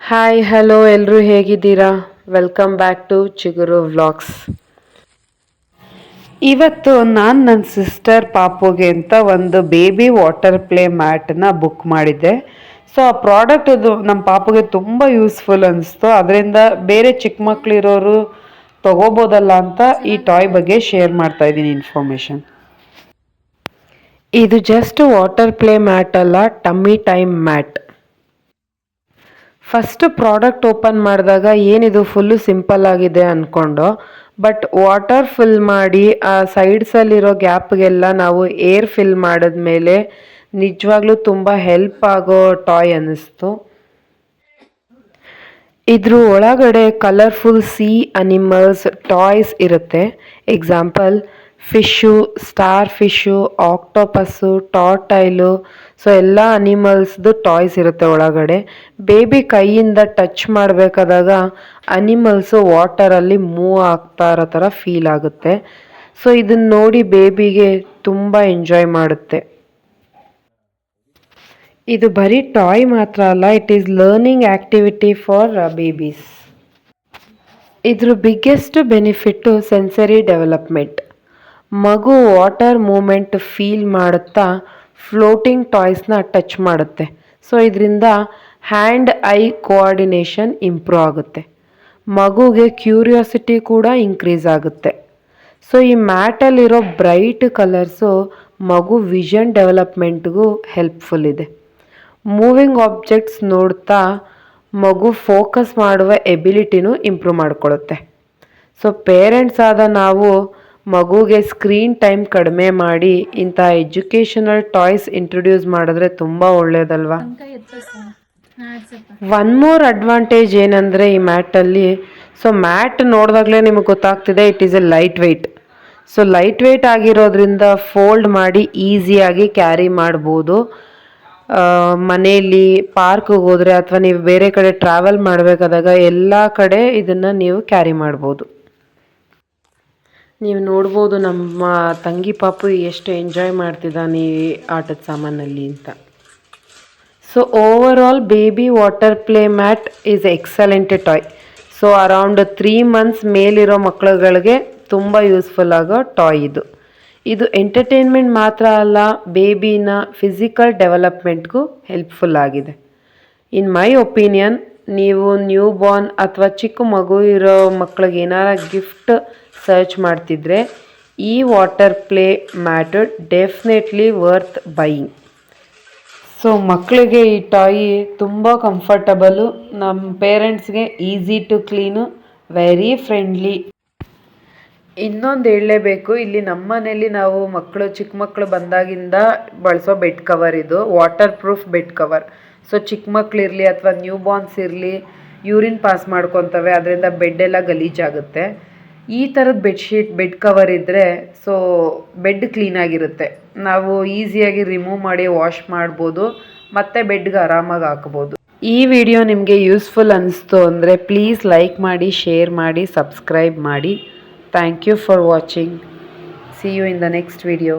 Hi hello ಎಲ್ಲರೂ ಹೇಗಿದ್ದೀರಾ? Welcome back to ಚಿಗುರು ವ್ಲಾಗ್ಸ್. ಇವತ್ತು ನಾನು ನನ್ನ ಸಿಸ್ಟರ್ ಪಾಪುಗೆ ಅಂತ ಒಂದು ಬೇಬಿ ವಾಟರ್ ಪ್ಲೇ ಮ್ಯಾಟನ್ನ ಬುಕ್ ಮಾಡಿದ್ದೆ. ಸೊ ಆ ಪ್ರಾಡಕ್ಟ್ ಅದು ನಮ್ಮ ಪಾಪುಗೆ ತುಂಬ ಯೂಸ್ಫುಲ್ ಅನಿಸ್ತು. ಅದರಿಂದ ಬೇರೆ ಚಿಕ್ಕ ಮಕ್ಕಳಿರೋರು ತಗೋಬೋದಲ್ಲ ಅಂತ ಈ ಟಾಯ್ ಬಗ್ಗೆ ಶೇರ್ ಮಾಡ್ತಾ ಇದ್ದೀನಿ ಇನ್ಫಾರ್ಮೇಷನ್. ಇದು ಜಸ್ಟ್ ವಾಟರ್ ಪ್ಲೇ ಮ್ಯಾಟ್ ಅಲ್ಲ, tummy time mat. First product open ಮಾಡಿದಾಗ ಏನಿದು ಫುಲ್ಲು ಸಿಂಪಲ್ ಆಗಿದೆ ಅಂದ್ಕೊಂಡು, ಬಟ್ ವಾಟರ್ ಫಿಲ್ ಮಾಡಿ ಆ ಸೈಡ್ಸಲ್ಲಿರೋ ಗ್ಯಾಪ್ಗೆಲ್ಲ ನಾವು ಏರ್ ಫಿಲ್ ಮಾಡಿದ್ಮೇಲೆ ನಿಜವಾಗ್ಲೂ ತುಂಬ ಹೆಲ್ಪ್ ಆಗೋ ಟಾಯ್ ಅನ್ನಿಸ್ತು. ಇದ್ರ ಒಳಗಡೆ ಕಲರ್ಫುಲ್ ಸೀ ಅನಿಮಲ್ಸ್ ಟಾಯ್ಸ್ ಇರುತ್ತೆ. Example fish, starfish, octopus, turtle, so ಎಲ್ಲ ಅನಿಮಲ್ಸ್ದು ಟಾಯ್ಸ್ ಇರುತ್ತೆ ಒಳಗಡೆ. ಬೇಬಿ ಕೈಯಿಂದ ಟಚ್ ಮಾಡಬೇಕಾದಾಗ ಅನಿಮಲ್ಸು ವಾಟರಲ್ಲಿ ಮೂವ್ ಆಗ್ತಾ ಇರೋ ಥರ ಫೀಲ್ ಆಗುತ್ತೆ. ಸೊ ಇದನ್ನ ನೋಡಿ ಬೇಬಿಗೆ ತುಂಬ ಎಂಜಾಯ್ ಮಾಡುತ್ತೆ. ಇದು ಬರೀ ಟಾಯ್ ಮಾತ್ರ ಅಲ್ಲ, it is learning activity for babies. ಇದ್ರ ಬಿಗ್ಗೆಸ್ಟ್ ಬೆನಿಫಿಟ್ಟು ಸೆನ್ಸರಿ ಡೆವಲಪ್ಮೆಂಟ್. ಮಗು ವಾಟರ್ ಮೂಮೆಂಟ್ ಫೀಲ್ ಮಾಡುತ್ತಾ ಫ್ಲೋಟಿಂಗ್ ಟಾಯ್ಸ್ನ ಟಚ್ ಮಾಡುತ್ತೆ. ಸೊ ಇದರಿಂದ ಹ್ಯಾಂಡ್ ಐ ಕೋಆರ್ಡಿನೇಷನ್ ಇಂಪ್ರೂವ್ ಆಗುತ್ತೆ. ಮಗುಗೆ ಕ್ಯೂರಿಯಾಸಿಟಿ ಕೂಡ ಇನ್ಕ್ರೀಸ್ ಆಗುತ್ತೆ. ಸೊ ಈ ಮ್ಯಾಟಲ್ಲಿರೋ ಬ್ರೈಟ್ ಕಲರ್ಸು ಮಗು ವಿಷನ್ ಡೆವಲಪ್ಮೆಂಟ್ಗೂ ಹೆಲ್ಪ್ಫುಲ್ ಇದೆ. ಮೂವಿಂಗ್ ಆಬ್ಜೆಕ್ಟ್ಸ್ ನೋಡ್ತಾ ಮಗು ಫೋಕಸ್ ಮಾಡುವ ಎಬಿಲಿಟಿನೂ ಇಂಪ್ರೂವ್ ಮಾಡ್ಕೊಳ್ಳುತ್ತೆ. ಸೊ ಪೇರೆಂಟ್ಸ್ ಆದ ನಾವು ಮಗುಗೆ ಸ್ಕ್ರೀನ್ ಟೈಮ್ ಕಡಿಮೆ ಮಾಡಿ ಇಂಥ ಎಜುಕೇಷನಲ್ ಟಾಯ್ಸ್ ಇಂಟ್ರೊಡ್ಯೂಸ್ ಮಾಡಿದ್ರೆ ತುಂಬ ಒಳ್ಳೆಯದಲ್ವಾ? ಒನ್ ಮೋರ್ ಅಡ್ವಾಂಟೇಜ್ ಏನಂದರೆ ಈ ಮ್ಯಾಟಲ್ಲಿ, ಸೊ ಮ್ಯಾಟ್ ನೋಡಿದಾಗಲೇ ನಿಮಗೆ ಗೊತ್ತಾಗ್ತಿದೆ it is a lightweight. So lightweight ಆಗಿರೋದ್ರಿಂದ ಫೋಲ್ಡ್ ಮಾಡಿ ಈಸಿಯಾಗಿ ಕ್ಯಾರಿ ಮಾಡ್ಬೋದು. ಮನೆಯಲ್ಲಿ ಪಾರ್ಕ್ಗೆ ಹೋದರೆ ಅಥವಾ ನೀವು ಬೇರೆ ಕಡೆ ಟ್ರಾವೆಲ್ ಮಾಡಬೇಕಾದಾಗ ಎಲ್ಲ ಕಡೆ ಇದನ್ನು ನೀವು ಕ್ಯಾರಿ ಮಾಡ್ಬೋದು. ನೀವು ನೋಡ್ಬೋದು ನಮ್ಮ ತಂಗಿ ಪಾಪು ಎಷ್ಟು ಎಂಜಾಯ್ ಮಾಡ್ತಿದ್ದಾನೆ ಈ ಆಟದ ಸಾಮಾನಲ್ಲಿ ಅಂತ. So over all baby water play mat is excellent toy. So around 3 months ಮೇಲಿರೋ ಮಕ್ಕಳುಗಳಿಗೆ ತುಂಬ ಯೂಸ್ಫುಲ್ ಆಗೋ ಟಾಯ್ ಇದು. ಇದು ಎಂಟರ್ಟೈನ್ಮೆಂಟ್ ಮಾತ್ರ ಅಲ್ಲ, ಬೇಬಿನ ಫಿಸಿಕಲ್ ಡೆವಲಪ್ಮೆಂಟ್ಗೂ ಹೆಲ್ಪ್ಫುಲ್ ಆಗಿದೆ. ಇನ್ ಮೈ ಒಪಿನಿಯನ್, ನೀವು ನ್ಯೂ ಬಾರ್ನ್ ಅಥವಾ ಚಿಕ್ಕ ಮಗು ಇರೋ ಮಕ್ಕಳಿಗೆ ಏನಾರ ಗಿಫ್ಟ್ ಸರ್ಚ್ ಮಾಡ್ತಿದ್ರೆ ಈ water play mat definitely worth buying. So ಮಕ್ಕಳಿಗೆ ಈ ಟಾಯಿ ತುಂಬ ಕಂಫರ್ಟಬಲು, ನಮ್ಮ ಪೇರೆಂಟ್ಸ್ಗೆ easy to clean, very friendly. ಇನ್ನೊಂದು ಹೇಳಲೇಬೇಕು, ಇಲ್ಲಿ ನಮ್ಮ ಮನೇಲಿ ನಾವು ಚಿಕ್ಕ ಮಕ್ಕಳು ಬಂದಾಗಿಂದ ಬಳಸೋ ಬೆಡ್ ಕವರ್ ಇದು water proof bed cover. So ಚಿಕ್ಕ ಮಕ್ಕಳಿರಲಿ ಅಥವಾ ನ್ಯೂ ಬಾರ್ನ್ಸ್ ಇರಲಿ, ಯೂರಿನ್ ಪಾಸ್ ಮಾಡ್ಕೊತವೆ, ಅದರಿಂದ ಬೆಡ್ ಎಲ್ಲ ಗಲೀಜಾಗುತ್ತೆ. ಈ ಥರದ ಬೆಡ್ ಕವರ್ ಇದ್ದರೆ ಸೊ ಬೆಡ್ ಕ್ಲೀನಾಗಿರುತ್ತೆ. ನಾವು ಈಸಿಯಾಗಿ ರಿಮೂವ್ ಮಾಡಿ ವಾಶ್ ಮಾಡ್ಬೋದು, ಮತ್ತು ಬೆಡ್ಗೆ ಆರಾಮಾಗಿ ಹಾಕ್ಬೋದು. ಈ ವಿಡಿಯೋ ನಿಮಗೆ ಯೂಸ್ಫುಲ್ ಅನ್ನಿಸ್ತು ಅಂದರೆ ಪ್ಲೀಸ್ ಲೈಕ್ ಮಾಡಿ, ಶೇರ್ ಮಾಡಿ, ಸಬ್ಸ್ಕ್ರೈಬ್ ಮಾಡಿ. Thank you for watching. See you in the next video.